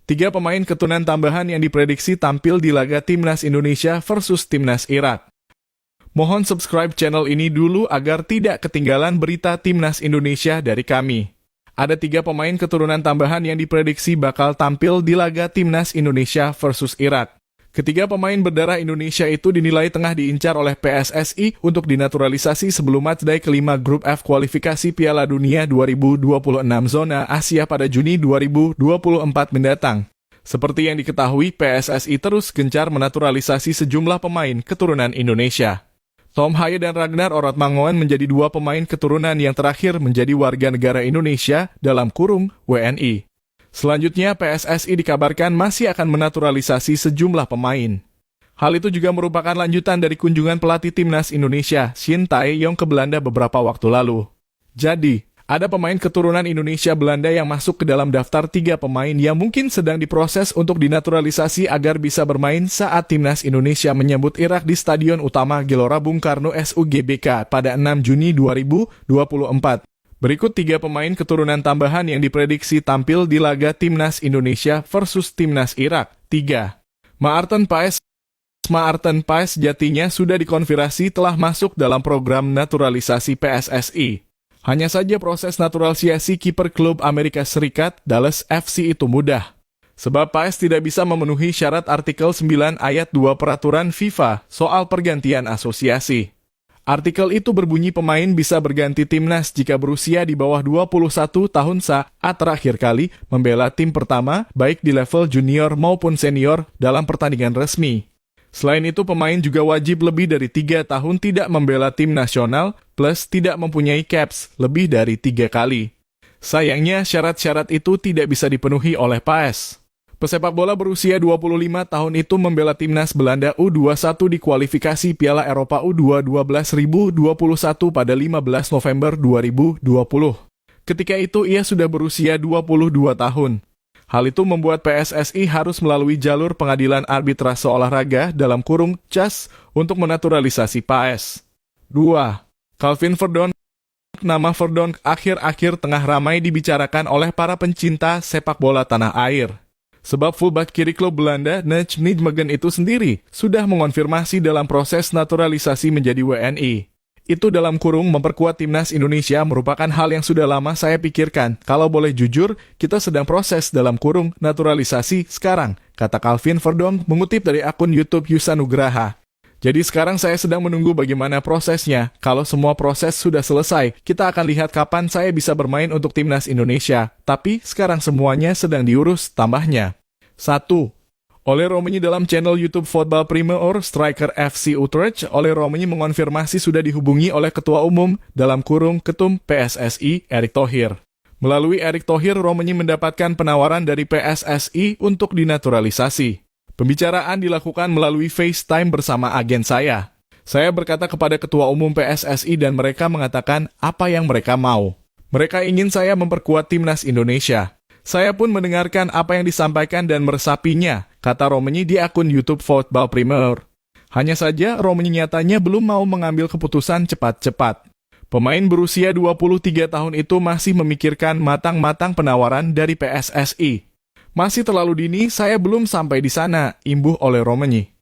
Tiga pemain keturunan tambahan yang diprediksi tampil di laga Timnas Indonesia versus Timnas Irak. Mohon subscribe channel ini dulu agar tidak ketinggalan berita Timnas Indonesia dari kami. Ada tiga pemain keturunan tambahan yang diprediksi bakal tampil di laga Timnas Indonesia versus Irak. Ketiga pemain berdarah Indonesia itu dinilai tengah diincar oleh PSSI untuk dinaturalisasi sebelum matchday kelima Grup F kualifikasi Piala Dunia 2026 zona Asia pada Juni 2024 mendatang. Seperti yang diketahui, PSSI terus gencar menaturalisasi sejumlah pemain keturunan Indonesia. Tom Haye dan Ragnar Orotmangoen menjadi dua pemain keturunan yang terakhir menjadi warga negara Indonesia dalam kurung WNI. Selanjutnya, PSSI dikabarkan masih akan menaturalisasi sejumlah pemain. Hal itu juga merupakan lanjutan dari kunjungan pelatih Timnas Indonesia, Shin Tae-yong ke Belanda beberapa waktu lalu. Jadi, ada pemain keturunan Indonesia Belanda yang masuk ke dalam daftar tiga pemain yang mungkin sedang diproses untuk dinaturalisasi agar bisa bermain saat Timnas Indonesia menyambut Irak di Stadion Utama Gelora Bung Karno SUGBK pada 6 Juni 2024. Berikut tiga pemain keturunan tambahan yang diprediksi tampil di laga Timnas Indonesia versus Timnas Irak. 3. Maarten Paes. Maarten Paes jatinya sudah dikonfirmasi telah masuk dalam program naturalisasi PSSI. Hanya saja proses naturalisasi kiper klub Amerika Serikat, Dallas FC itu mudah. Sebab Paes tidak bisa memenuhi syarat artikel 9 ayat 2 peraturan FIFA soal pergantian asosiasi. Artikel itu berbunyi pemain bisa berganti timnas jika berusia di bawah 21 tahun saat terakhir kali membela tim pertama, baik di level junior maupun senior dalam pertandingan resmi. Selain itu, pemain juga wajib lebih dari 3 tahun tidak membela tim nasional, plus tidak mempunyai caps lebih dari 3 kali. Sayangnya, syarat-syarat itu tidak bisa dipenuhi oleh Paes. Pesepak bola berusia 25 tahun itu membela timnas Belanda U21 di kualifikasi Piala Eropa U21 2021 pada 15 November 2020. Ketika itu ia sudah berusia 22 tahun. Hal itu membuat PSSI harus melalui jalur pengadilan arbitrase olahraga dalam kurung CAS untuk menaturalisasi Paes. 2. Calvin Verdonk. Nama Verdonk akhir-akhir tengah ramai dibicarakan oleh para pencinta sepak bola tanah air. Sebab fullback kiri klub Belanda, Nijmegen itu sendiri sudah mengonfirmasi dalam proses naturalisasi menjadi WNI. Itu dalam kurung memperkuat timnas Indonesia merupakan hal yang sudah lama saya pikirkan. Kalau boleh jujur, kita sedang proses dalam kurung naturalisasi sekarang, kata Calvin Verdonk mengutip dari akun YouTube Yusanugraha. Jadi sekarang saya sedang menunggu bagaimana prosesnya. Kalau semua proses sudah selesai, kita akan lihat kapan saya bisa bermain untuk timnas Indonesia. Tapi sekarang semuanya sedang diurus, tambahnya. 1. Oleh Romani dalam channel YouTube Football Premier Striker FC Utrecht, Oleh Romani mengonfirmasi sudah dihubungi oleh Ketua Umum dalam kurung Ketum PSSI, Erick Thohir. Melalui Erick Thohir, Romani mendapatkan penawaran dari PSSI untuk dinaturalisasi. Pembicaraan dilakukan melalui FaceTime bersama agen saya. Saya berkata kepada Ketua Umum PSSI dan mereka mengatakan apa yang mereka mau. Mereka ingin saya memperkuat timnas Indonesia. Saya pun mendengarkan apa yang disampaikan dan meresapinya, kata Romani di akun YouTube Football Premier. Hanya saja Romani nyatanya belum mau mengambil keputusan cepat-cepat. Pemain berusia 23 tahun itu masih memikirkan matang-matang penawaran dari PSSI. Masih terlalu dini, saya belum sampai di sana, imbuh oleh Romani.